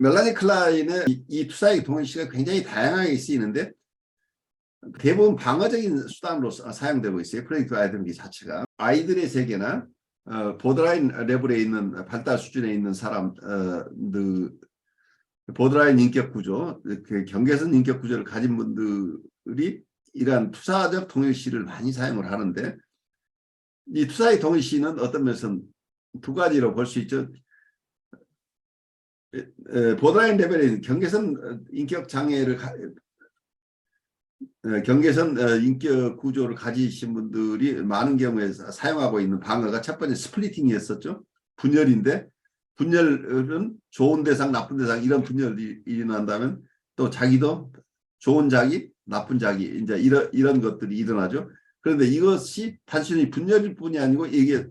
멜라니 클라인의 이 투사의 동일시가 굉장히 다양하게 쓰이는데 대부분 방어적인 수단으로 사용되고 있어요. 프로젝트 아이덴티티 자체가. 아이들의 세계나 보드라인 레벨에 있는 발달 수준에 있는 사람들, 보드라인 인격 구조, 그 경계선 인격 구조를 가진 분들이 이러한 투사적 동일시를 많이 사용을 하는데, 이 투사의 동일시는 어떤 면에서는 두 가지로 볼 수 있죠. 보드라인 레벨의 경계선 인격 장애를 경계선 인격 구조를 가지신 분들이 많은 경우에 사용하고 있는 방어가 첫 번째 스플리팅이었었죠. 분열인데, 분열은 좋은 대상, 나쁜 대상 이런 분열이 일어난다면 또 자기도 좋은 자기, 나쁜 자기 이제 이런 것들이 일어나죠. 그런데 이것이 단순히 분열일 뿐이 아니고 이게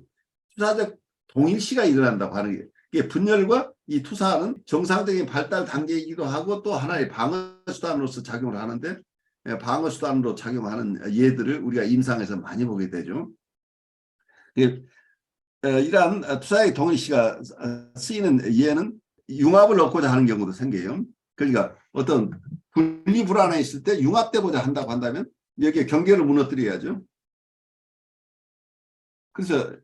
투사적 동일시가 일어난다고 하는 게, 이게 분열과 이 투사는 정상적인 발달 단계이기도 하고 또 하나의 방어 수단으로서 작용을 하는데, 방어 수단으로 작용하는 예들을 우리가 임상에서 많이 보게 되죠. 이러한 투사의 동일시가 쓰이는 예는 융합을 얻고자 하는 경우도 생겨요. 그러니까 어떤 분리불안에 있을 때 융합되고자 한다고 한다면 여기에 경계를 무너뜨려야죠. 그래서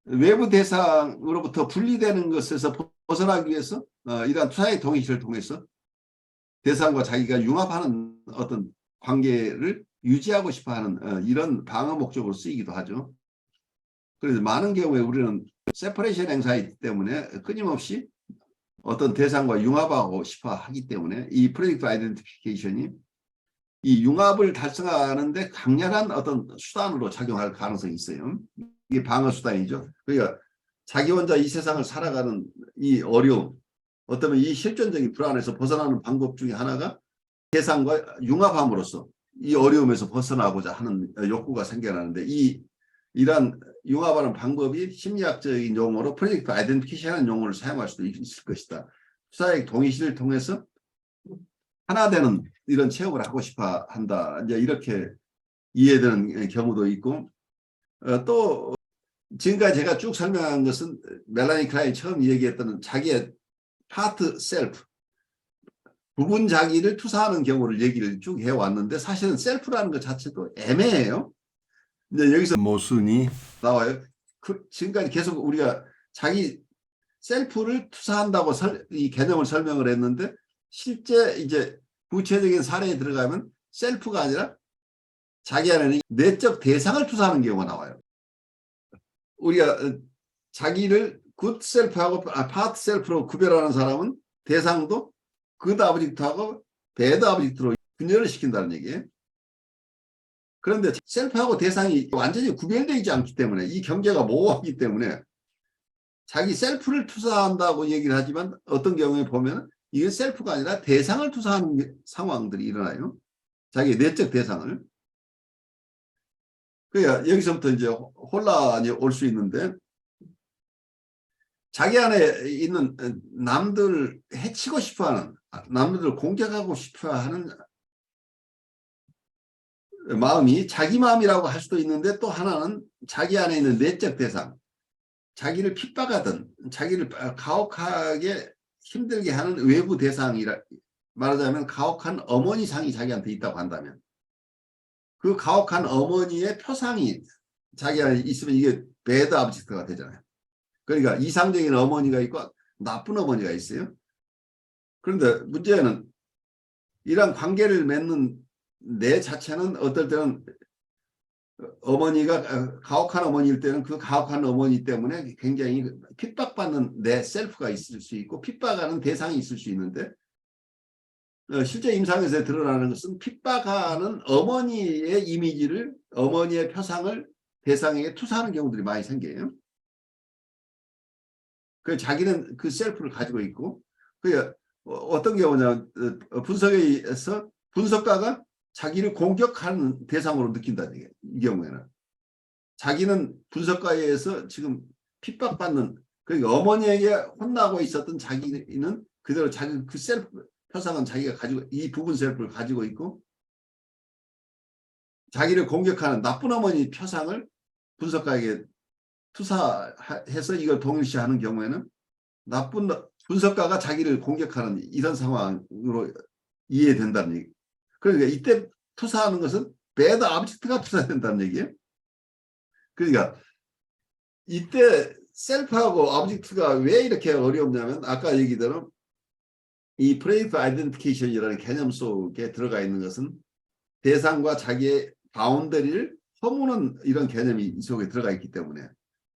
외부 대상으로부터 분리되는 것에서 벗어나기 위해서 이러한 투사의 동일시를 통해서 대상과 자기가 융합하는 어떤 관계를 유지하고 싶어하는 이런 방어 목적으로 쓰이기도 하죠. 그래서 많은 경우에 우리는 세퍼레이션 행사이기 때문에 끊임없이 어떤 대상과 융합하고 싶어 하기 때문에 이 프로젝트 아이덴티피케이션이 이 융합을 달성하는데 강렬한 어떤 수단으로 작용할 가능성이 있어요. 이게 방어 수단이죠. 그러니까 자기 혼자 이 세상을 살아가는 이 어려움, 어쩌면 이 실존적인 불안에서 벗어나는 방법 중에 하나가 대상과 융합함으로써 이 어려움에서 벗어나고자 하는 욕구가 생겨나는데, 이러한 융합하는 방법이 심리학적인 용어로 프로젝트 아이덴티피케이션이라는 용어를 사용할 수도 있을 것이다. 투사의 동일시를 통해서 하나 되는 이런 체험을 하고 싶어 한다. 이제 이렇게 이해되는 경우도 있고, 또 지금까지 제가 쭉 설명한 것은 멜라니 클라인이 처음 얘기했던 자기의 파트 셀프, 부분 자기를 투사하는 경우를 얘기를 쭉 해왔는데, 사실은 셀프라는 것 자체도 애매해요. 이제 여기서 모순이 나와요. 지금까지 계속 우리가 자기 셀프를 투사한다고 이 개념을 설명을 했는데, 실제 이제 구체적인 사례에 들어가면 셀프가 아니라 자기 안에는 내적 대상을 투사하는 경우가 나와요. 우리가 자기를 굿 셀프하고 파트 셀프로 구별하는 사람은 대상도 굿 아브젝트하고 배드 아브젝트로 분열을 시킨다는 얘기예요. 그런데 셀프하고 대상이 완전히 구별되어 있지 않기 때문에, 이 경계가 모호하기 때문에 자기 셀프를 투사한다고 얘기를 하지만 어떤 경우에 보면 이게 셀프가 아니라 대상을 투사하는 상황들이 일어나요. 자기 내적 대상을. 그러니까 여기서부터 이제 혼란이 올 수 있는데, 자기 안에 있는 남들을 해치고 싶어하는, 남들을 공격하고 싶어하는 마음이 자기 마음이라고 할 수도 있는데, 또 하나는 자기 안에 있는 내적 대상, 자기를 핍박하든 자기를 가혹하게 힘들게 하는 외부 대상이라, 말하자면 가혹한 어머니상이 자기한테 있다고 한다면 그 가혹한 어머니의 표상이 자기 안에 있으면 이게 배드 아브젝트가 되잖아요. 그러니까 이상적인 어머니가 있고 나쁜 어머니가 있어요. 그런데 문제는 이런 관계를 맺는 내 자체는 어떨 때는 어머니가 가혹한 어머니일 때는 그 가혹한 어머니 때문에 굉장히 핍박받는 내 셀프가 있을 수 있고 핍박하는 대상이 있을 수 있는데, 실제 임상에서 드러나는 것은 핍박하는 어머니의 이미지를, 어머니의 표상을 대상에게 투사하는 경우들이 많이 생겨요. 그 자기는 그 셀프를 가지고 있고, 그 어떤 경우냐, 분석에 의해서 분석가가 자기를 공격하는 대상으로 느낀다는 얘기예요. 이 경우에는 자기는 분석가에 의해서 지금 핍박받는, 그러니까 어머니에게 혼나고 있었던 자기는 그대로 자기 그 셀프 표상은 자기가 가지고, 이 부분 셀프를 가지고 있고, 자기를 공격하는 나쁜 어머니 표상을 분석가에게 투사해서 이걸 동일시하는 경우에는 나쁜 분석가가 자기를 공격하는 이런 상황으로 이해된다는 얘기. 그러니까 이때 투사하는 것은 배드 아브젝트가 투사된다는 얘기예요. 그러니까 이때 셀프하고 오브젝트가 왜 이렇게 어렵냐면 아까 얘기대로 이 프레이트 아이덴티케이션이라는 개념 속에 들어가 있는 것은 대상과 자기의 바운더리를 허무는 이런 개념이 이 속에 들어가 있기 때문에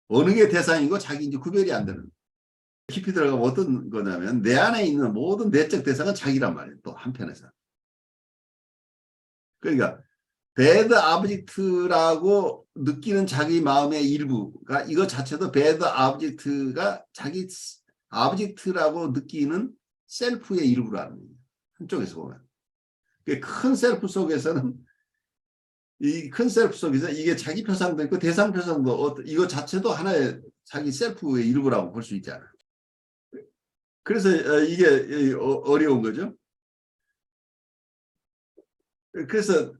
어느 게 대상이고 자기인지 구별이 안 되는. 깊이 들어가면 어떤 거냐면 내 안에 있는 모든 내적 대상은 자기란 말이에요. 또 한편에서. 그러니까 배드 아브젝트라고 느끼는 자기 마음의 일부가 이거 자체도 배드 아브젝트가 자기 아브젝트라고 느끼는 셀프의 일부라는 거예요. 한쪽에서 보면. 큰 셀프 속에서는 이 큰 셀프 속에서 이게 자기 표상도 있고 대상 표상도 이거 자체도 하나의 자기 셀프의 일부라고 볼 수 있잖아요. 그래서 이게 어려운 거죠. 그래서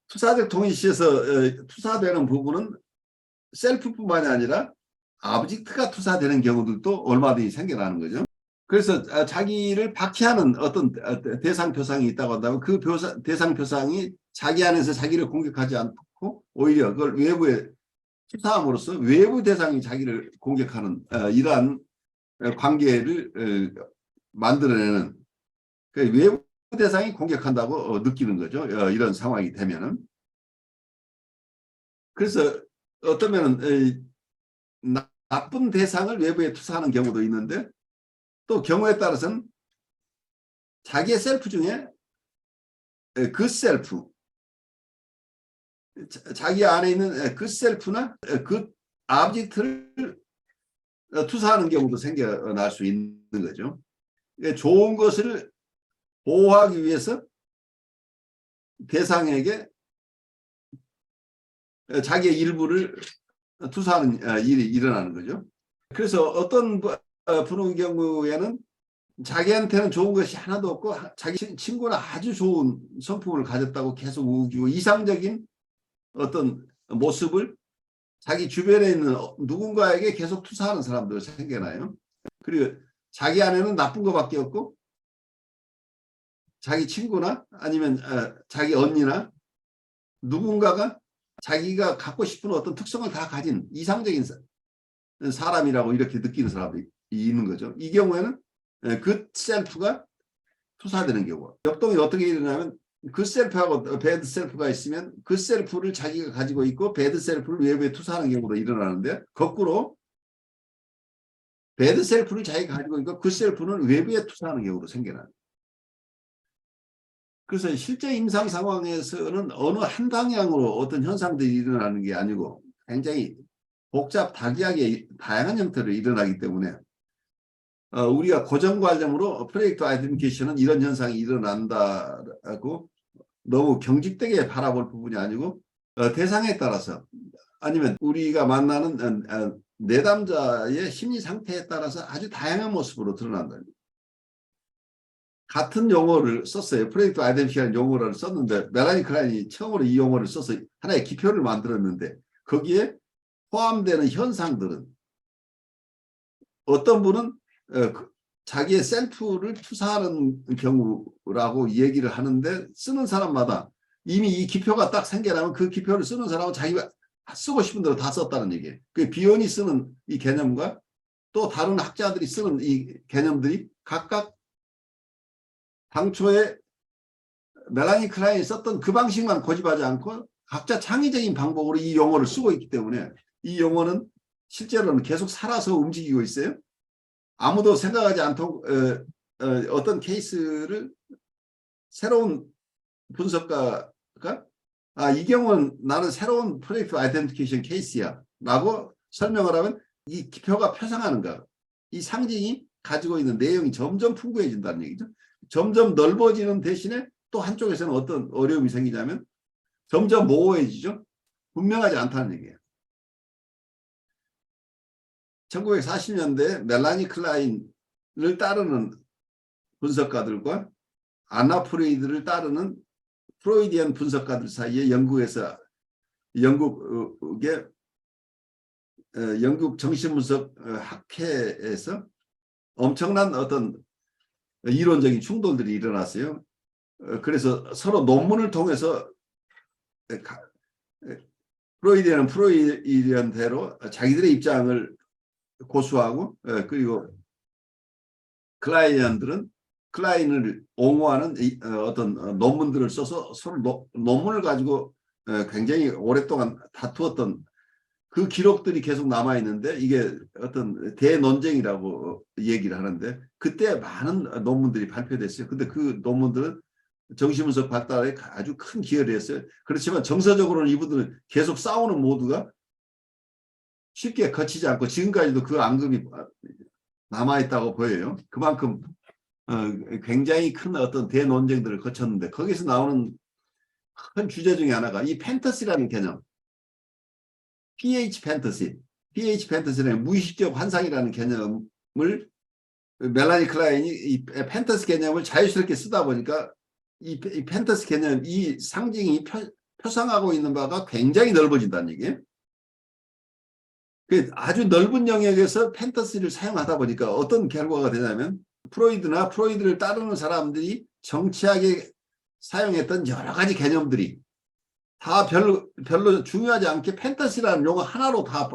투사적 동의시에서 투사되는 부분은 셀프뿐만이 아니라 아브젝트가 투사되는 경우들도 얼마든지 생겨나는 거죠. 그래서 자기를 박해하는 어떤 대상 표상이 있다고 한다면 그 대상 표상이 자기 안에서 자기를 공격하지 않고 오히려 그걸 외부에 투사함으로써 외부 대상이 자기를 공격하는 이러한 관계를 만들어내는 외부 대상이 공격한다고 느끼는 거죠. 이런 상황이 되면은. 그래서 어쩌면 나쁜 대상을 외부에 투사하는 경우도 있는데 또 경우에 따라서는 자기의 셀프 중에 그 셀프, 자기 안에 있는 그 셀프나 그 아브젝트를 투사하는 경우도 생겨날 수 있는 거죠. 좋은 것을 보호하기 위해서 대상에게 자기의 일부를 투사하는 일이 일어나는 거죠. 그래서 어떤 분의 경우에는 자기한테는 좋은 것이 하나도 없고 자기 친구는 아주 좋은 성품을 가졌다고 계속 우기고 이상적인 어떤 모습을 자기 주변에 있는 누군가에게 계속 투사하는 사람들 생겨나요. 그리고 자기 안에는 나쁜 것밖에 없고 자기 친구나 아니면 자기 언니나 누군가가 자기가 갖고 싶은 어떤 특성을 다 가진 이상적인 사람이라고 이렇게 느끼는 사람이 있는 거죠. 이 경우에는 그 셀프가 투사되는 경우. 역동이 어떻게 일어나면 그 셀프하고 배드 셀프가 있으면 그 셀프를 자기가 가지고 있고 배드 셀프를 외부에 투사하는 경우도 일어나는데 거꾸로 배드 셀프를 자기가 가지고 있고 그 셀프는 외부에 투사하는 경우도 생겨나요. 그래서 실제 임상 상황에서는 어느 한 방향으로 어떤 현상들이 일어나는 게 아니고 굉장히 복잡하게 다양한 형태로 일어나기 때문에 우리가 고정관념으로 프로젝트 아이덴티케이션은 이런 현상이 일어난다고 너무 경직되게 바라볼 부분이 아니고 대상에 따라서 아니면 우리가 만나는 내담자의 심리 상태에 따라서 아주 다양한 모습으로 드러난다. 같은 용어를 썼어요. 프로젝트 아이덴티티라는 용어를 썼는데 멜라니 클라인이 처음으로 이 용어를 써서 하나의 기표를 만들었는데 거기에 포함되는 현상들은 어떤 분은 자기의 셀프를 투사하는 경우라고 얘기를 하는데 쓰는 사람마다 이미 이 기표가 딱 생겨나면 그 기표를 쓰는 사람은 자기가 쓰고 싶은 대로 다 썼다는 얘기예요. 그 비욘이 쓰는 이 개념과 또 다른 학자들이 쓰는 이 개념들이 각각 당초에 멜라니 클라인이 썼던 그 방식만 고집하지 않고 각자 창의적인 방법으로 이 용어를 쓰고 있기 때문에 이 용어는 실제로는 계속 살아서 움직이고 있어요. 아무도 생각하지 않도록 어떤 케이스를 새로운 분석가가 이 경우는 나는 새로운 프로젝트 아이덴티케이션 케이스야 라고 설명을 하면 이 기표가 표상하는가 이 상징이 가지고 있는 내용이 점점 풍부해진다는 얘기죠. 점점 넓어지는 대신에 또 한쪽에서는 어떤 어려움이 생기냐면 점점 모호해지죠. 분명하지 않다는 얘기예요. 1940년대 멜라니 클라인을 따르는 분석가들과 아나 프로이드를 따르는 프로이디안 분석가들 사이에 영국의 영국 정신분석 학회에서 엄청난 어떤 이론적인 충돌들이 일어났어요. 그래서 서로 논문을 통해서 프로이디언은 프로이디언대로 자기들의 입장을 고수하고 그리고 클라이언들은 클라인을 옹호하는 어떤 논문들을 써서 서로 논문을 가지고 굉장히 오랫동안 다투었던 그 기록들이 계속 남아있는데 이게 어떤 대논쟁이라고 얘기를 하는데 그때 많은 논문들이 발표됐어요. 근데 그 논문들은 정신분석 발달에 아주 큰 기여를 했어요. 그렇지만 정서적으로는 이분들은 계속 싸우는 모두가 쉽게 거치지 않고 지금까지도 그 앙금이 남아있다고 보여요. 그만큼 굉장히 큰 어떤 대논쟁들을 거쳤는데 거기서 나오는 큰 주제 중에 하나가 이 판타시라는 개념, PH 판타시, PH 판타시는 무의식적 환상이라는 개념을 멜라니 클라인이 이 판타시 개념을 자유스럽게 쓰다 보니까 이 판타시 개념, 이 상징이 표상하고 있는 바가 굉장히 넓어진다는 얘기예요. 아주 넓은 영역에서 판타시를 사용하다 보니까 어떤 결과가 되냐면 프로이드나 프로이드를 따르는 사람들이 정치학에 사용했던 여러 가지 개념들이 다 별로 중요하지 않게 판타시라는 용어 하나로 다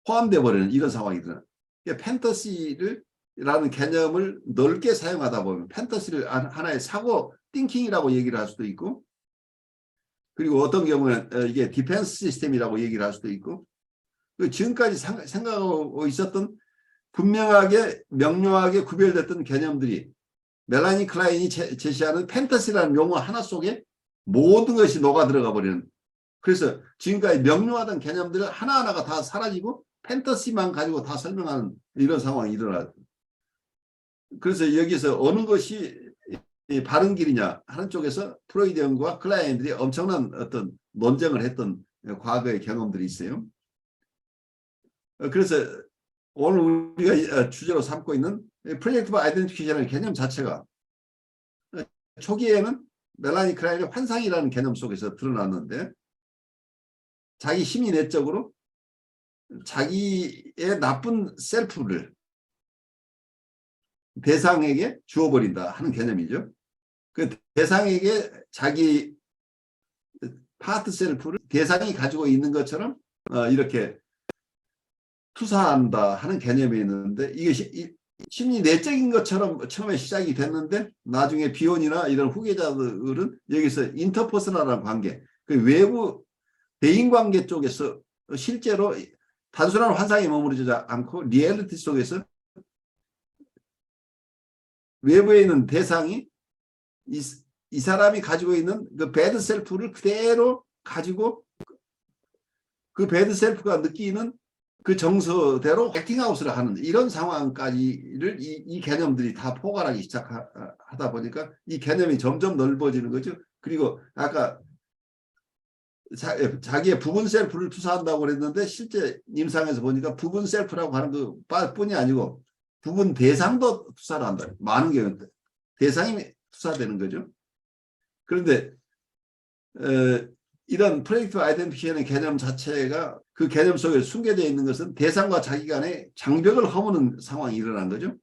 포함되어 버리는 이런 상황이 드러나요. 판타시라는 개념을 넓게 사용하다 보면 판타시를 하나의 사고 띵킹이라고 얘기를 할 수도 있고 그리고 어떤 경우는 이게 디펜스 시스템이라고 얘기를 할 수도 있고 지금까지 생각하고 있었던 분명하게 명료하게 구별됐던 개념들이 멜라니 클라인이 제시하는 판타시라는 용어 하나 속에 모든 것이 녹아 들어가 버리는 그래서 지금까지 명료하던 개념들은 하나하나가 다 사라지고 판타시만 가지고 다 설명하는 이런 상황이 일어나요. 그래서 여기서 어느 것이 바른 길이냐 하는 쪽에서 프로이디언과 클라이언들이 엄청난 어떤 논쟁을 했던 과거의 경험들이 있어요. 그래서 오늘 우리가 주제로 삼고 있는 프로젝티브 아이덴티피케이션의 개념 자체가 초기에는 멜라니 클라인의 환상이라는 개념 속에서 드러났는데 자기 심리 내적으로 자기의 나쁜 셀프를 대상에게 주어버린다 하는 개념이죠. 그 대상에게 자기 파트 셀프를 대상이 가지고 있는 것처럼 이렇게 투사한다 하는 개념이 있는데 이게 심리 내적인 것처럼 처음에 시작이 됐는데 나중에 비혼이나 이런 후계자들은 여기서 인터퍼스널한 관계, 그 외부 대인관계 쪽에서 실제로 단순한 환상에 머무르지 않고 리얼리티 속에서 외부에 있는 대상이 이 사람이 가지고 있는 그 배드 셀프를 그대로 가지고 그 배드 셀프가 느끼는 그 정서대로 액팅아웃을 하는 이런 상황까지를 이 개념들이 다 포괄하기 시작하다 보니까 이 개념이 점점 넓어지는 거죠. 그리고 아까 자기의 부분 셀프를 투사한다고 그랬는데 실제 임상에서 보니까 부분 셀프라고 하는 것뿐이 아니고 부분 대상도 투사를 한다. 많은 경우 대상이 투사되는 거죠. 그런데 이런 프로젝티브 아이덴티피케이션의 개념 자체가 그 개념 속에 숨겨져 있는 것은 대상과 자기 간의 장벽을 허무는 상황이 일어난 거죠.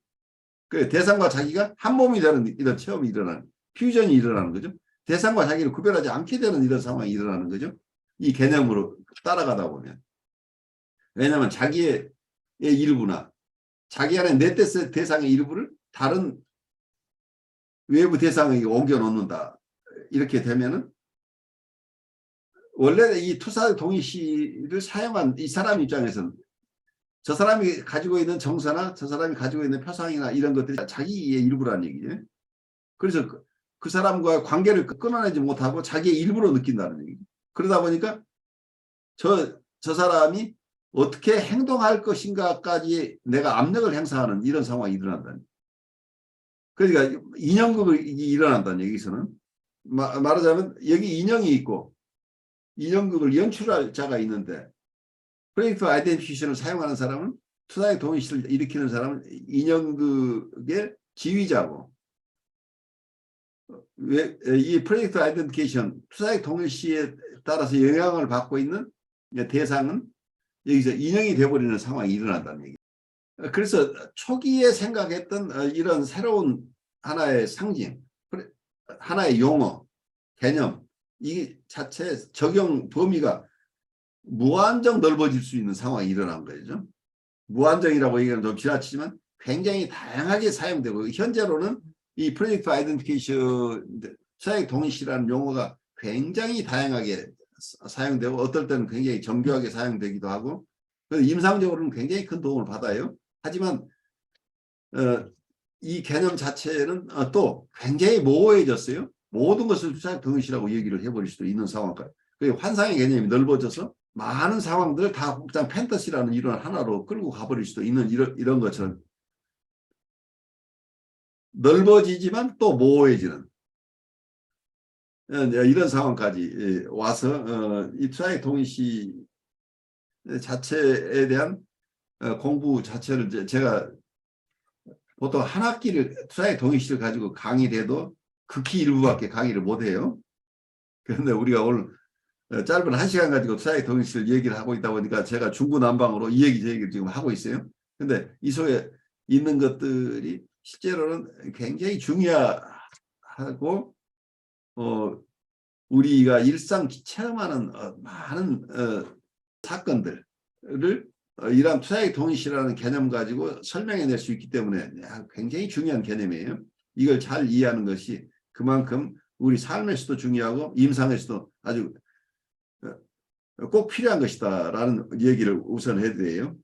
그 대상과 자기가 한 몸이 되는 이런 체험이 일어나는 퓨전이 일어나는 거죠. 대상과 자기를 구별하지 않게 되는 이런 상황이 일어나는 거죠. 이 개념으로 따라가다 보면. 왜냐하면 자기의 일부나 자기 안에 내 대상의 일부를 다른 외부 대상에게 옮겨 놓는다. 이렇게 되면은 원래 이 투사 동의시를 사용한 이 사람 입장에서는 저 사람이 가지고 있는 정서나 저 사람이 가지고 있는 표상이나 이런 것들이 자기의 일부라는 얘기죠. 그래서 그 사람과의 관계를 끊어내지 못하고 자기의 일부로 느낀다는 얘기죠. 그러다 보니까 저 사람이 어떻게 행동할 것인가까지 내가 압력을 행사하는 이런 상황이 일어난다는 얘기죠. 그러니까 인형극이 일어난다는 얘기에서는 말하자면 여기 인형이 있고 인형극을 연출할 자가 있는데 프로젝트 아이덴티피케이션을 사용하는 사람은 투사의 동의시를 일으키는 사람은 인형극의 지휘자고 이 프로젝트 아이덴티피케이션 투사의 동의시에 따라서 영향을 받고 있는 대상은 여기서 인형이 돼버리는 상황이 일어난다는 얘기. 그래서 초기에 생각했던 이런 새로운 하나의 상징, 하나의 용어, 개념, 이 자체 적용 범위가 무한정 넓어질 수 있는 상황이 일어난 거죠. 무한정이라고 얘기하면 좀 지나치지만 굉장히 다양하게 사용되고, 현재로는 이 프로젝트 아이덴티피케이션 수사액 동일시라는 용어가 굉장히 다양하게 사용되고, 어떨 때는 굉장히 정교하게 사용되기도 하고, 임상적으로는 굉장히 큰 도움을 받아요. 하지만 이 개념 자체는 또 굉장히 모호해졌어요. 모든 것을 수사액 동일시라고 얘기를 해버릴 수도 있는 상황까지. 환상의 개념이 넓어져서 많은 상황들을 다 복잡한 판타시라는 이론 하나로 끌고 가버릴 수도 있는 이런 것처럼 넓어지지만 또 모호해지는 이런 상황까지 와서 이 투자의 동일시 자체에 대한 공부 자체를 제가 보통 한 학기를 투자의 동일시를 가지고 강의를 해도 극히 일부밖에 강의를 못해요. 그런데 우리가 오늘 짧은 1시간 가지고 투자의 동일시를 얘기를 하고 있다 보니까 제가 중구난방으로 이 얘기 저 얘기를 지금 하고 있어요. 근데 이 속에 있는 것들이 실제로는 굉장히 중요하고 우리가 일상 체험하는 많은 사건들을 이러한 투자의 동일시라는 개념 가지고 설명해낼 수 있기 때문에 굉장히 중요한 개념이에요. 이걸 잘 이해하는 것이 그만큼 우리 삶에서도 중요하고 임상에서도 아주 꼭 필요한 것이다라는 얘기를 우선 해드려요.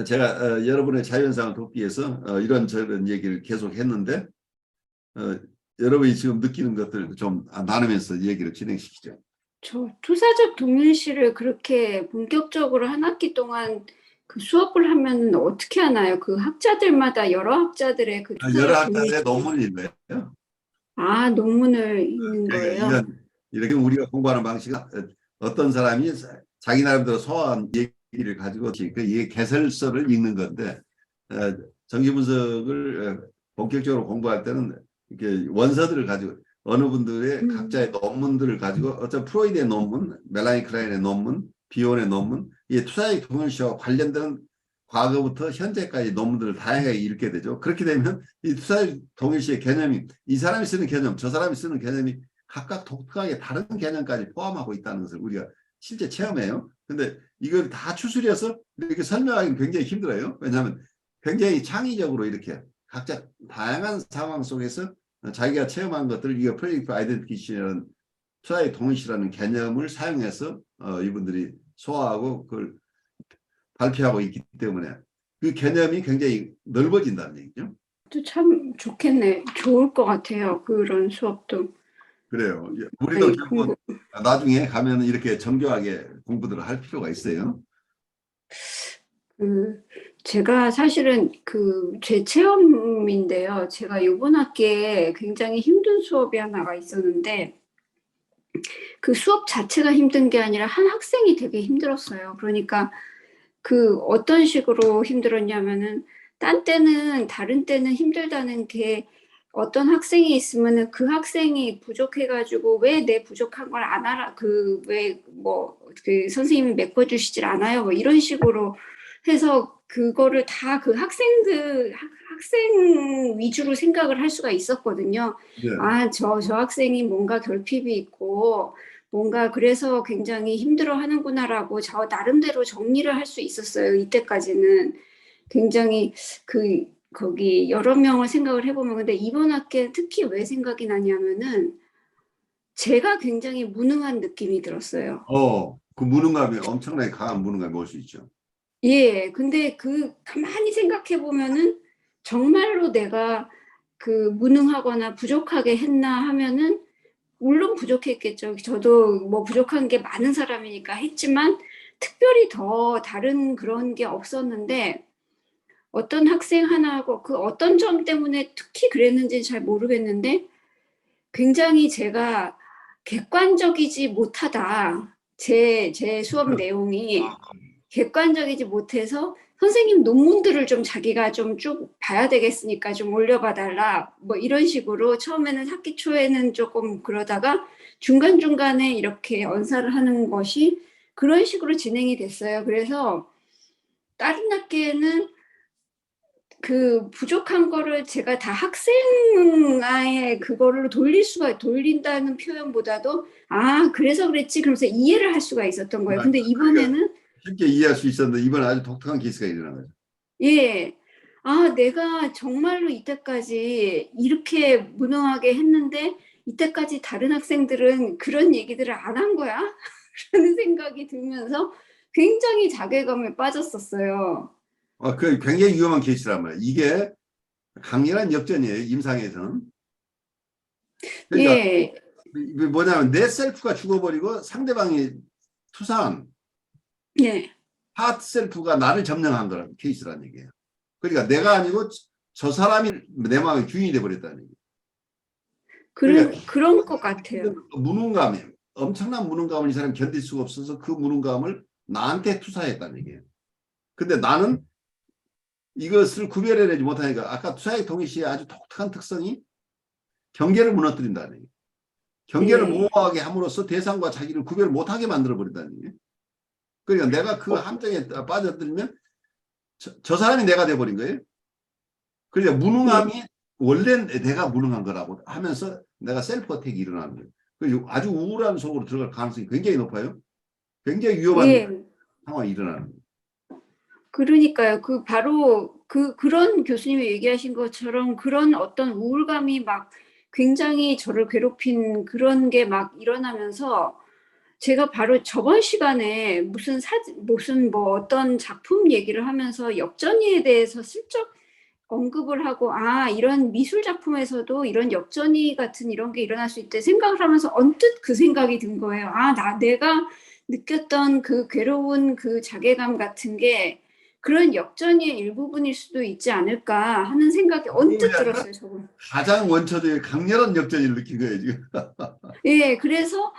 제가 여러분의 자유현상을 돕기 위해서 이런저런 얘기를 계속 했는데 여러분이 지금 느끼는 것들 좀 나누면서 얘기를 진행시키죠. 저 투사적 동일시를 그렇게 본격적으로 한 학기 동안 그 수업을 하면 어떻게 하나요? 그 학자들마다 여러 학자들의 그 여러 투사적 동일시. 학자들의 논문이 있네요. 아, 논문을 읽는 거예요? 이렇게 우리가 공부하는 방식은 어떤 사람이 자기 나름대로 소화한 얘기를 가지고 이게 개설서를 읽는 건데, 정기분석을 본격적으로 공부할 때는 이렇게 원서들을 가지고 어느 분들의 각자의 논문들을 가지고 어떤 프로이드의 논문, 멜라니 클라인의 논문, 비온의 논문, 이 투자의 동일시와 관련된 과거부터 현재까지 논문들을 다양하게 읽게 되죠. 그렇게 되면 이 투자의 동일시의 개념이 이 사람이 쓰는 개념, 저 사람이 쓰는 개념이 각각 독특하게 다른 개념까지 포함하고 있다는 것을 우리가 실제 체험해요. 근데 이걸 다 추스려서 이렇게 설명하기는 굉장히 힘들어요. 왜냐하면 굉장히 창의적으로 이렇게 각자 다양한 상황 속에서 자기가 체험한 것들을 이거 프로젝트 아이덴티피케이션이라는 투자의 동일시라는 개념을 사용해서 이분들이 소화하고 그걸 발표하고 있기 때문에 그 개념이 굉장히 넓어진다는 얘기죠. 참 좋겠네. 좋을 것 같아요. 그런 수업도. 그래요. 우리도 결국 나중에 가면 이렇게 정교하게 공부들을 할 필요가 있어요. 제가 사실은 제 체험인데요. 제가 이번 학기에 굉장히 힘든 수업이 하나가 있었는데 그 수업 자체가 힘든 게 아니라 한 학생이 되게 힘들었어요. 그러니까 어떤 식으로 힘들었냐면은 다른 때는 힘들다는 게 어떤 학생이 있으면은 그 학생이 부족해가지고 왜 내 부족한 걸 안 알아, 선생님이 메꿔주시질 않아요. 뭐 이런 식으로 해서 그거를 다 그 학생 위주로 생각을 할 수가 있었거든요. 네. 저 학생이 뭔가 결핍이 있고 뭔가 그래서 굉장히 힘들어 하는구나라고 저 나름대로 정리를 할 수 있었어요. 이때까지는 굉장히 거기 여러 명을 생각을 해보면, 근데 이번 학기에 특히 왜 생각이 나냐면은 제가 굉장히 무능한 느낌이 들었어요. 그 무능감이 엄청나게 강한 무능감이 올 수 있죠. 예, 근데 가만히 생각해 보면은 정말로 내가 무능하거나 부족하게 했나 하면은 물론 부족했겠죠. 저도 뭐 부족한 게 많은 사람이니까 했지만 특별히 더 다른 그런 게 없었는데 어떤 학생 하나하고 어떤 점 때문에 특히 그랬는지는 잘 모르겠는데 굉장히 제가 객관적이지 못하다. 제 수업 내용이 객관적이지 못해서 선생님 논문들을 좀 자기가 좀 쭉 봐야 되겠으니까 좀 올려봐 달라. 뭐 이런 식으로 처음에는 학기 초에는 조금 그러다가 중간중간에 이렇게 언사를 하는 것이 그런 식으로 진행이 됐어요. 그래서 다른 학기에는 그 부족한 거를 제가 다 학생의 그거를 돌린다는 표현보다도 아 그래서 그랬지 그러면서 이해를 할 수가 있었던 거예요. 근데 그러니까 이번에는 쉽게 이해할 수 있었는데 이번에 아주 독특한 케이스가 일어난 거죠. 예. 아 내가 정말로 이때까지 이렇게 무능하게 했는데 이때까지 다른 학생들은 그런 얘기들을 안 한 거야? 라는 생각이 들면서 굉장히 자괴감에 빠졌었어요. 그 굉장히 위험한 케이스란 말이에요. 이게 강렬한 역전이에요. 임상에서는. 그러니까 예. 뭐냐면 내 셀프가 죽어버리고 상대방이 투사한 네. 핫 셀프가 나를 점령한 거라는 케이스라는 얘기예요. 그러니까 내가 아니고 저 사람이 내 마음의 주인이 돼버렸다는 얘기예요. 그러니까 그런 것 같아요. 무능감이 엄청난 무능감을 이 사람이 견딜 수가 없어서 그 무능감을 나한테 투사했다는 얘기예요. 근데 나는 이것을 구별해내지 못하니까 아까 투사의 동의시의 아주 독특한 특성이 경계를 무너뜨린다는 얘기예요. 경계를 예. 모호하게 함으로써 대상과 자기를 구별 못하게 만들어버린다는 얘기예요. 그러니까 내가 그 함정에 빠져들면 저 사람이 내가 돼버린 거예요. 그러니까 예. 무능함이 원래 내가 무능한 거라고 하면서 내가 셀프 어택이 일어나는 거예요. 그리고 아주 우울한 속으로 들어갈 가능성이 굉장히 높아요. 굉장히 위험한 예. 상황이 일어나는 거예요. 그러니까요. 바로 그런 교수님이 얘기하신 것처럼 그런 어떤 우울감이 막 굉장히 저를 괴롭힌 그런 게 막 일어나면서 제가 바로 저번 시간에 무슨 뭐 어떤 작품 얘기를 하면서 역전이에 대해서 슬쩍 언급을 하고 아 이런 미술 작품에서도 이런 역전이 같은 이런 게 일어날 수 있대 생각을 하면서 언뜻 그 생각이 든 거예요. 아 내가 느꼈던 그 괴로운 그 자괴감 같은 게 그런 역전의 일부분일 수도 있지 않을까 하는 생각이 언뜻 들었어요. 저거. 가장 원초적인 강렬한 역전을 느낀 거예요, 지금. 예, 그래서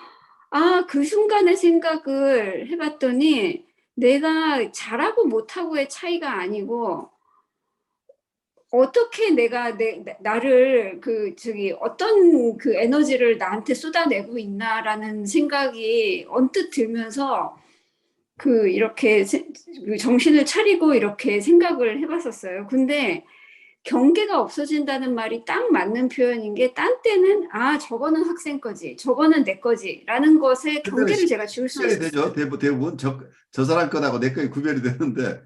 아, 그 순간의 생각을 해봤더니 내가 잘하고 못하고의 차이가 아니고 어떻게 내가 나를 어떤 그 에너지를 나한테 쏟아내고 있나라는 생각이 언뜻 들면서 이렇게 그 정신을 차리고 이렇게 생각을 해봤었어요. 근데 경계가 없어진다는 말이 딱 맞는 표현인 게 딴 때는 아 저거는 학생 거지 저거는 내 거지라는 것에 그때는 경계를 제가 지울 수가 구별이 되죠. 있었어요. 대부분 저 사람 거하고 내 거에 구별이 되는데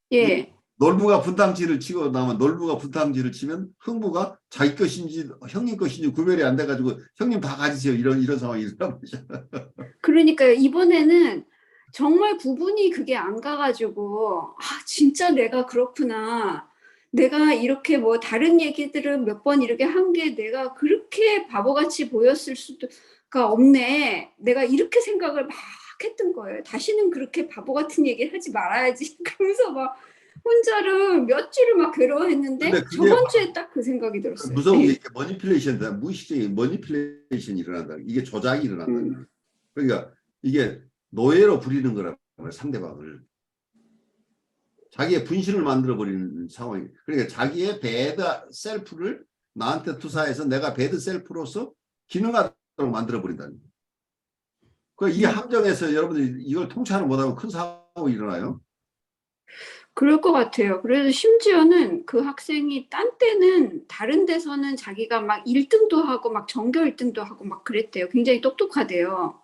이 예. 놀부가 분탕질을 치고 나면 놀부가 분탕질을 치면 흥부가 자기 것인지 형님 것인지 구별이 안 돼가지고 형님 다 가지세요. 이런 상황이 일어나는 거죠. 그러니까요. 이번에는 정말 구분이 그게 안 가가지고 아 진짜 내가 그렇구나. 내가 이렇게 뭐 다른 얘기들은 몇 번 이렇게 한 게 내가 그렇게 바보같이 보였을 수가 없네. 내가 이렇게 생각을 막 했던 거예요. 다시는 그렇게 바보 같은 얘기를 하지 말아야지. 그러면서 막 혼자를 몇 주를 막 근데 괴로워했는데 그게 저번 주에 딱 그 생각이 들었어요. 무서운 게 예. 이게 머니플레이션이다. 무의식적인 머니플레이션이 일어난다. 이게 조작이 일어난다. 음. 그러니까 이게 노예로 부리는 거란 말이에요. 상대방을. 자기의 분신을 만들어버리는 상황이. 그러니까 자기의 배드 셀프를 나한테 투사해서 내가 배드 셀프로서 기능하도록 만들어버린다는 거예요. 이 음. 함정에서 여러분들이 이걸 통찰을 못하면 큰 사고가 일어나요. 그럴 것 같아요. 그래서 심지어는 그 학생이 딴 때는 다른 데서는 자기가 막 1등도 하고 막 전교 1등도 하고 막 그랬대요. 굉장히 똑똑하대요.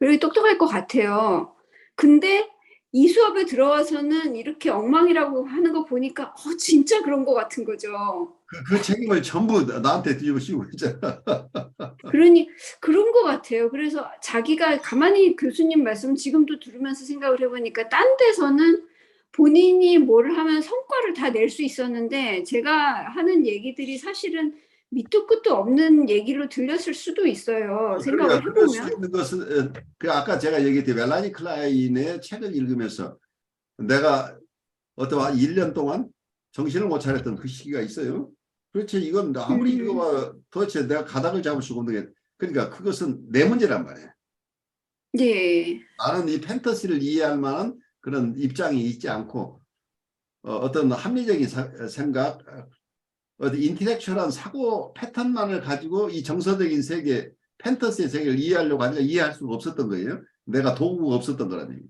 그리고 똑똑할 것 같아요. 근데 이 수업에 들어와서는 이렇게 엉망이라고 하는 거 보니까 진짜 그런 것 같은 거죠. 그 책임을 전부 나한테 뒤집어 씌우고 있잖아. 그러니 그런 것 같아요. 그래서 자기가 가만히 교수님 말씀 지금도 들으면서 생각을 해보니까 딴 데서는 본인이 뭘 하면 성과를 다 낼 수 있었는데 제가 하는 얘기들이 사실은 밑도 끝도 없는 얘기로 들렸을 수도 있어요. 그러니까 생각을 그럴 수 해보면. 있는 것은 그 아까 제가 얘기했듯이 멜라니 클라인의 책을 읽으면서 내가 어떤 한 1년 동안 정신을 못 차렸던 그 시기가 있어요. 그렇지 이건 아무리 읽어봐 도대체 내가 가닥을 잡을 수가 없는 게 그러니까 그것은 내 문제란 말이에요. 예. 나는 이 판타지를 이해할 만한 그런 입장이 있지 않고 어떤 합리적인 생각 어떤 인텔렉츄얼한 사고 패턴만을 가지고 이 정서적인 세계 팬터시의 세계를 이해하려고 하니까 이해할 수가 없었던 거예요. 내가 도구가 없었던 거라는 얘기.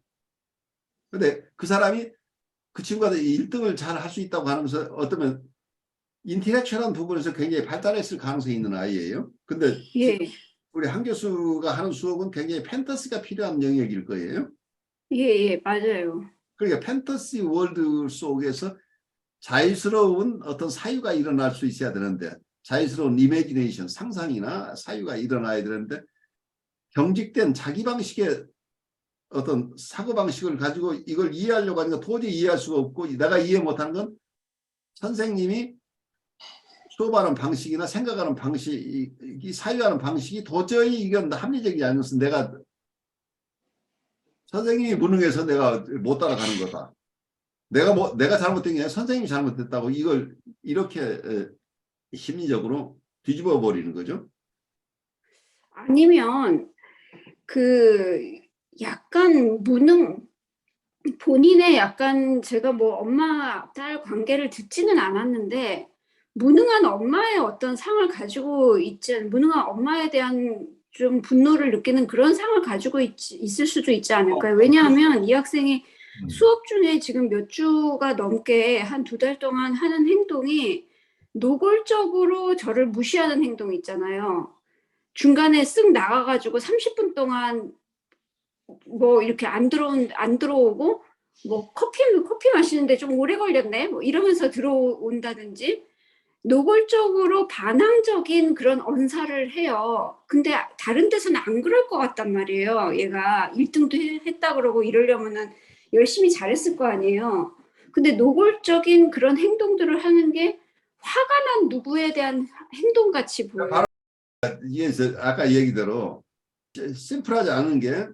근데 그 사람이 그 친구가 1등을 잘 할 수 있다고 하면서 어쩌면 인텔렉츄얼한 부분에서 굉장히 발달했을 가능성이 있는 아이예요. 근데 예, 우리 한 교수가 하는 수업은 굉장히 팬터시가 필요한 영역일 거예요. 예, 예, 맞아요. 그러니까 팬터시 월드 속에서 자유스러운 어떤 사유가 일어날 수 있어야 되는데, 자유스러운 이미지네이션, 상상이나 사유가 일어나야 되는데, 경직된 자기 방식의 어떤 사고방식을 가지고 이걸 이해하려고 하니까 도저히 이해할 수가 없고, 내가 이해 못하는 건 선생님이 수업하는 방식이나 생각하는 방식이, 사유하는 방식이 도저히 이건 합리적이지 않아서 내가 선생님이 무능해서 내가 못 따라가는 거다. 내가 잘못된 게 아니라 선생님이 잘못했다고 이걸 이렇게 심리적으로 뒤집어 버리는 거죠. 아니면 그 약간 본인의 약간 제가 뭐 엄마 딸 관계를 듣지는 않았는데 무능한 엄마의 어떤 상을 가지고 무능한 엄마에 대한 좀 분노를 느끼는 그런 상을 가지고 있을 수도 있지 않을까요? 왜냐하면 이 학생이 수업 중에 지금 몇 주가 넘게 한 2달 동안 하는 행동이 노골적으로 저를 무시하는 행동 있잖아요. 중간에 쓱 나가가지고 30분 동안 뭐 이렇게 안 들어오고 뭐 커피 마시는데 좀 오래 걸렸네 뭐 이러면서 들어온다든지 노골적으로 반항적인 그런 언사를 해요. 근데 다른 데서는 안 그럴 것 같단 말이에요. 얘가 1등도 했다 그러고 이러려면은 열심히 잘했을 거 아니에요. 근데 노골적인 그런 행동들을 하는 게 화가 난 누구에 대한 행동 같이 보여요. 이게 아까 얘기대로 심플하지 않은 게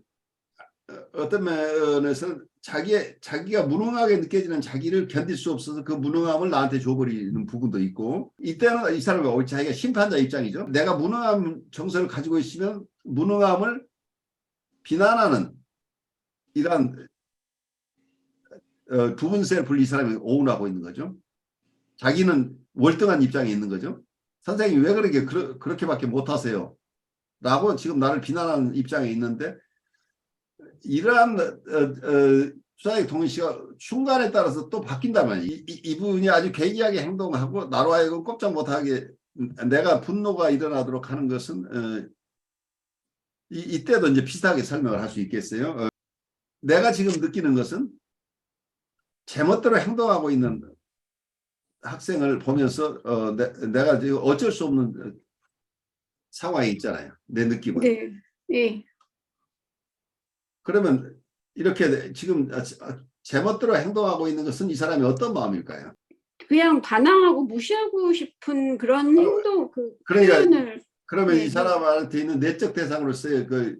어떤 면에서 자기가 무능하게 느껴지는 자기를 견딜 수 없어서 그 무능함을 나한테 줘버리는 부분도 있고, 이때는 이 사람이 자기가 심판자 입장이죠. 내가 무능함 정서를 가지고 있으면 무능함을 비난하는 이러한 부분 셀프를 이 사람이 오운하고 있는 거죠. 자기는 월등한 입장에 있는 거죠. 선생님이 왜 그렇게밖에 못하세요? 라고 지금 나를 비난하는 입장에 있는데, 이러한 수사의 동시가 순간에 따라서 또 바뀐다면 이분이 아주 괴이하게 행동하고 나로 하여금 꼼짝 못하게 내가 분노가 일어나도록 하는 것은 이때도 이제 비슷하게 설명을 할 수 있겠어요. 내가 지금 느끼는 것은 제멋대로 행동하고 있는 학생을 보면서 내가 지금 어쩔 수 없는 상황에 있잖아요. 내 느낌은. 네, 네. 그러면 이렇게 지금 제멋대로 행동하고 있는 것은 이 사람이 어떤 마음일까요? 그냥 반항하고 무시하고 싶은 그런 행동, 그러니까 표현을. 그러면 네, 이 사람한테 있는 내적 대상으로서의 그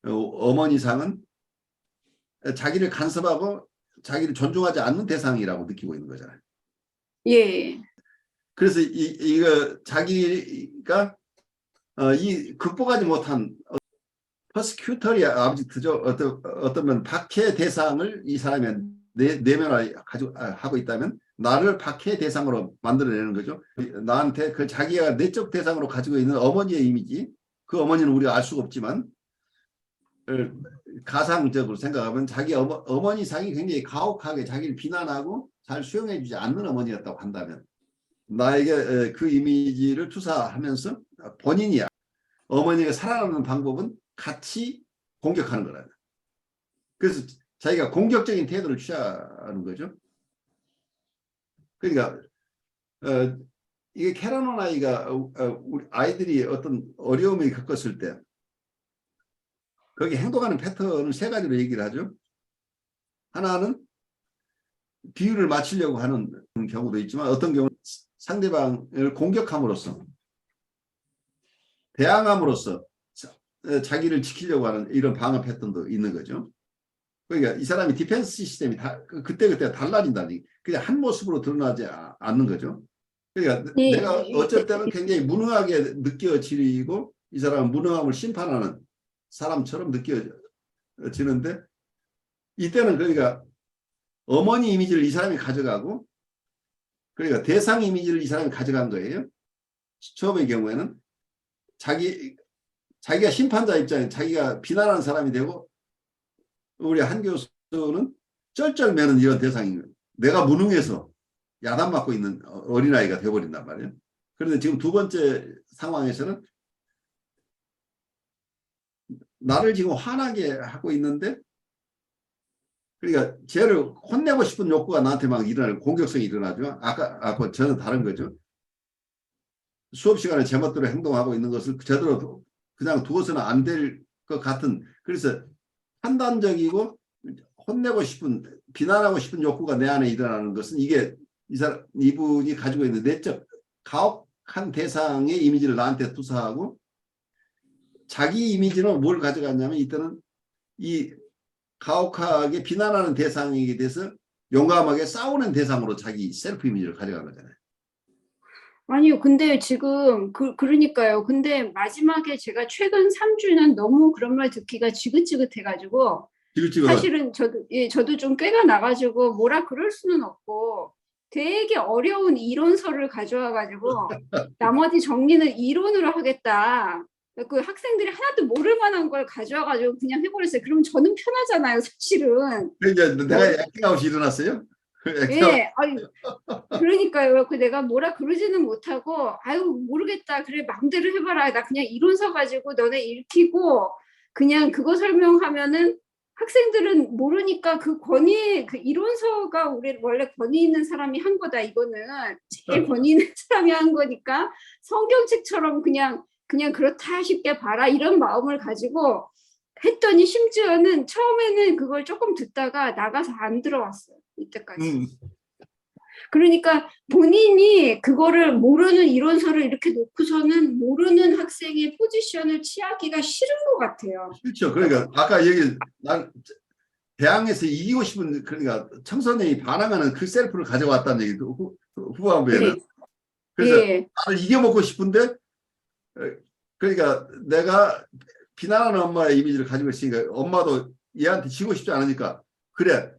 어머니상은 자기를 간섭하고 자기를 존중하지 않는 대상이라고 느끼고 있는 거잖아요. 예, 그래서 이거 자기가 이 극복하지 못한 퍼스큐터리 아버지죠. 어떤 박해 대상을 이 사람이 내면화가지고 하고 있다면 나를 박해 대상으로 만들어내는 거죠. 나한테 그 자기가 내적 대상으로 가지고 있는 어머니의 이미지, 그 어머니는 우리가 알 수가 없지만 가상적으로 생각하면 자기 어머니상이 굉장히 가혹하게 자기를 비난하고 잘 수용해주지 않는 어머니였다고 한다면, 나에게 그 이미지를 투사하면서 본인이 어머니가 살아남는 방법은 같이 공격하는 거라는. 그래서 자기가 공격적인 태도를 취하는 거죠. 그러니까 이게 캐러논 아이가 우리 아이들이 어떤 어려움을 겪었을 때 거기 행동하는 패턴을 3가지로 얘기를 하죠. 하나는 비유를 맞추려고 하는 경우도 있지만, 어떤 경우는 상대방을 공격함으로써 대항함으로써 자기를 지키려고 하는 이런 방어 패턴도 있는 거죠. 그러니까 이 사람이 디펜스 시스템이 그때그때 달라진다니, 그냥 한 모습으로 드러나지 않는 거죠. 그러니까 네, 내가 어쩔 때는 굉장히 무능하게 느껴지고 이 사람은 무능함을 심판하는 사람처럼 느껴지는데, 이때는 그러니까 어머니 이미지를 이 사람이 가져가고, 그러니까 대상 이미지를 이 사람이 가져간 거예요. 처음의 경우에는 자기가 심판자 입장에 자기가 비난하는 사람이 되고 우리 한 교수는 쩔쩔매는 이런 대상인 거예요. 내가 무능해서 야단 맞고 있는 어린아이가 되어버린단 말이에요. 그런데 지금 두 번째 상황에서는 나를 지금 화나게 하고 있는데 그러니까 쟤를 혼내고 싶은 욕구가 나한테 막 일어나는 공격성이 일어나죠. 아까 저는 다른 거죠. 수업 시간에 제멋대로 행동하고 있는 것을 제대로 그냥 두어서는 안 될 것 같은 그래서 판단적이고 혼내고 싶은 비난하고 싶은 욕구가 내 안에 일어나는 것은 이게 이분이 가지고 있는 내적 가혹한 대상의 이미지를 나한테 투사하고 자기 이미지는 뭘 가져갔냐면 이때는 이 가혹하게 비난하는 대상에게 대해서 용감하게 싸우는 대상으로 자기 셀프 이미지를 가져간 거잖아요. 아니요. 근데 지금 그러니까요. 근데 마지막에 제가 최근 3주는 너무 그런 말 듣기가 지긋지긋해가지고 지긋지긋하죠. 사실은 저도 좀 꾀가 나가지고 뭐라 그럴 수는 없고 되게 어려운 이론서를 가져와가지고 나머지 정리는 이론으로 하겠다. 그 학생들이 하나도 모를 만한 걸 가져와가지고 그냥 해버렸어요. 그러면 저는 편하잖아요, 사실은. 이제 뭐, 내가 액팅아웃이 일어났어요. 액팅아웃. 예, 아유, 그러니까요. 그 내가 뭐라 그러지는 못하고, 아유, 모르겠다. 그래, 마음대로 해봐라. 나 그냥 이론서 가지고 너네 읽히고, 그냥 그거 설명하면은 학생들은 모르니까 그 이론서가 우리 원래 권위 있는 사람이 한 거다. 이거는 제일 권위 있는 사람이 한 거니까 성경책처럼 그냥 그렇다 싶게 봐라. 이런 마음을 가지고 했더니 심지어는 처음에는 그걸 조금 듣다가 나가서 안 들어왔어요. 이때까지. 그러니까 본인이 그거를 모르는 이론서를 이렇게 놓고서는 모르는 학생의 포지션을 취하기가 싫은 것 같아요. 그렇죠. 그러니까 아까 난 대항에서 이기고 싶은 그러니까 청소년이 반항하는 그 셀프를 가져왔다는 얘기도 후반부에는. 네. 그래서 예. 나를 이겨먹고 싶은데 그러니까 내가 비난하는 엄마의 이미지를 가지고 있으니까 엄마도 얘한테 지고 싶지 않으니까 그래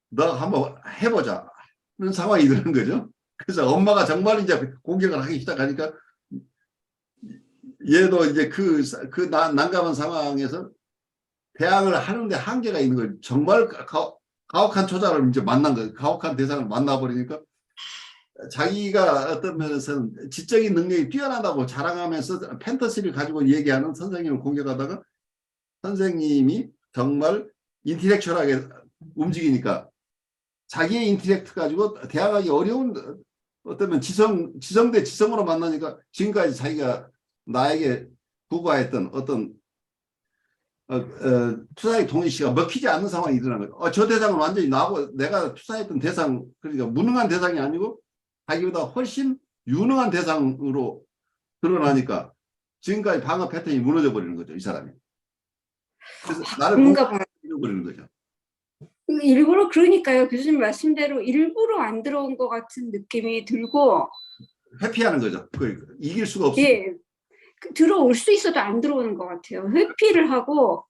너 한번 해보자 그런 상황이 되는 거죠. 그래서 엄마가 정말 이제 공격을 하기 시작하니까 얘도 이제 난감한 상황에서 대항을 하는데 한계가 있는 거예요. 정말 가혹한 초자를 이제 만난 거예요. 가혹한 대상을 만나버리니까 자기가 어떤 면에서는 지적인 능력이 뛰어나다고 자랑하면서 판타지를 가지고 얘기하는 선생님을 공격하다가 선생님이 정말 인텔렉츄얼하게 움직이니까 자기의 인텔렉트 가지고 대항하기 어려운 어쩌면 지성 대 지성으로 만나니까 지금까지 자기가 나에게 부과했던 어떤 투사의 동의시가 먹히지 않는 상황이 일어나는 거예요. 저 대상은 완전히 나하고 내가 투사했던 대상 그러니까 무능한 대상이 아니고 자기보다 훨씬 유능한 대상으로 드러나니까 지금까지 방어 패턴이 무너져 버리는 거죠. 이 사람이. 그래서 나를 그런가 봐요. 버리는 거죠. 일부러 그러니까요. 교수님 말씀대로 일부러 안 들어온 것 같은 느낌이 들고 회피하는 거죠. 이길 수가 없어요. 예, 들어올 수 있어도 안 들어오는 것 같아요. 회피를 하고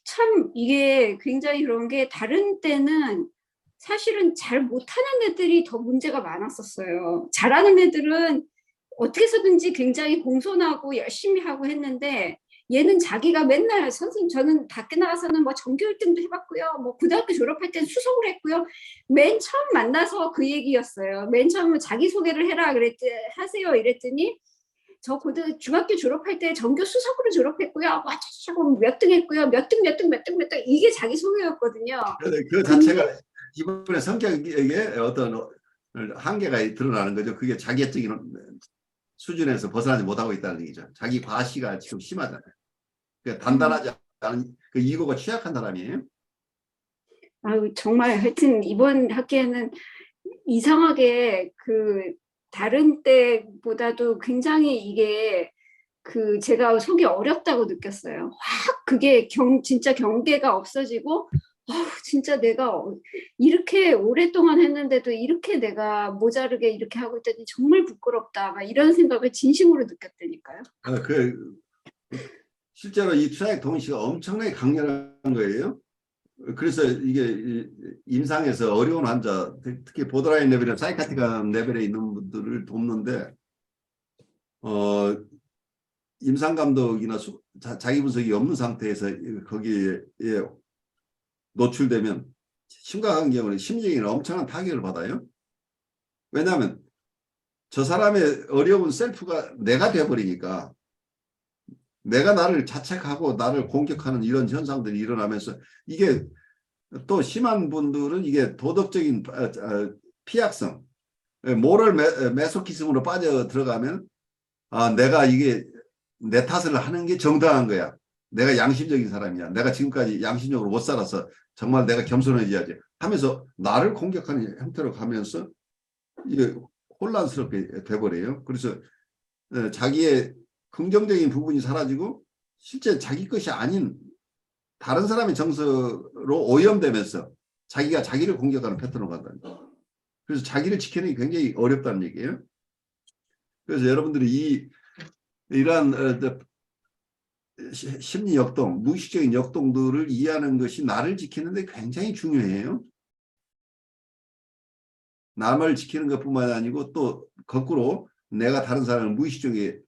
참 이게 굉장히 그런 게 다른 때는 사실은 잘 못하는 애들이 더 문제가 많았었어요. 잘하는 애들은 어떻게 해서든지 굉장히 공손하고 열심히 하고 했는데 얘는 자기가 맨날 선생님 저는 밖에 나가서는 뭐 전교 1등도 해봤고요. 뭐 고등학교 졸업할 때 수석을 했고요. 맨 처음 만나서 그 얘기였어요. 맨 처음 자기소개를 해라 하세요 이랬더니 저 중학교 졸업할 때 전교 수석으로 졸업했고요. 몇 등 했고요. 몇 등 이게 자기소개였거든요. 그 자체가 이번에 성격에 어떤 한계가 드러나는 거죠. 그게 자기애적인 수준에서 벗어나지 못하고 있다는 얘기죠. 자기 과시가 지금 심하잖아요. 그러니까 단단하지 않은 그 이고가 취약한 사람이에요. 아유, 정말 하여튼 이번 학기에는 이상하게 다른 때보다도 굉장히 이게 제가 속이 어렵다고 느꼈어요. 확 그게 진짜 경계가 없어지고 진짜 내가 이렇게 오랫동안 했는데도 이렇게 내가 모자르게 이렇게 하고 있다니 정말 부끄럽다. 막 이런 생각을 진심으로 느꼈다니까요. 실제로 이 투자액 동의시가 엄청나게 강렬한 거예요. 그래서 이게 임상에서 어려운 환자, 특히 보더라인 레벨이나 사이카틱한 레벨에 있는 분들을 돕는데 임상 감독이나 자기 분석이 없는 상태에서 거기에 노출되면 심각한 경우는 심리적인 엄청난 타격을 받아요. 왜냐하면 저 사람의 어려운 셀프가 내가 돼버리니까 내가 나를 자책하고 나를 공격하는 이런 현상들이 일어나면서 이게 또 심한 분들은 이게 도덕적인 피약성, 모럴 메소키즘으로 빠져 들어가면 내가 이게 내 탓을 하는 게 정당한 거야. 내가 양심적인 사람이야. 내가 지금까지 양심적으로 못 살아서 정말 내가 겸손해져야지 하면서 나를 공격하는 형태로 가면서 이게 혼란스럽게 돼버려요. 그래서 자기의 긍정적인 부분이 사라지고 실제 자기 것이 아닌 다른 사람의 정서로 오염되면서 자기가 자기를 공격하는 패턴으로 간다는 거예요. 그래서 자기를 지키는 게 굉장히 어렵다는 얘기예요. 그래서 여러분들이 이러한 심리 역동, 무의식적인 역동들을 이해하는 것이 나를 지키는 데 굉장히 중요해요. 남을 지키는 것뿐만 아니고 또 거꾸로 내가 다른 사람을 무의식적에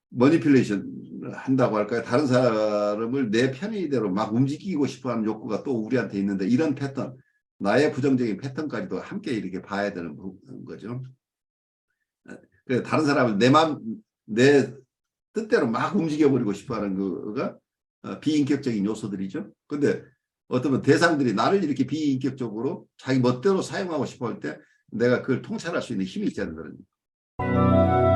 머니플레이션 한다고 할까요? 다른 사람을 내 편의대로 막 움직이고 싶어하는 욕구가 또 우리한테 있는데 이런 패턴, 나의 부정적인 패턴까지도 함께 이렇게 봐야 되는 거죠. 그래서 다른 사람을 내 뜻대로 막 움직여버리고 싶어하는 거가 비인격적인 요소들이죠. 근데 어떤 대상들이 나를 이렇게 비인격적으로 자기 멋대로 사용하고 싶어 할 때 내가 그걸 통찰할 수 있는 힘이 있어야 된다는 거예요.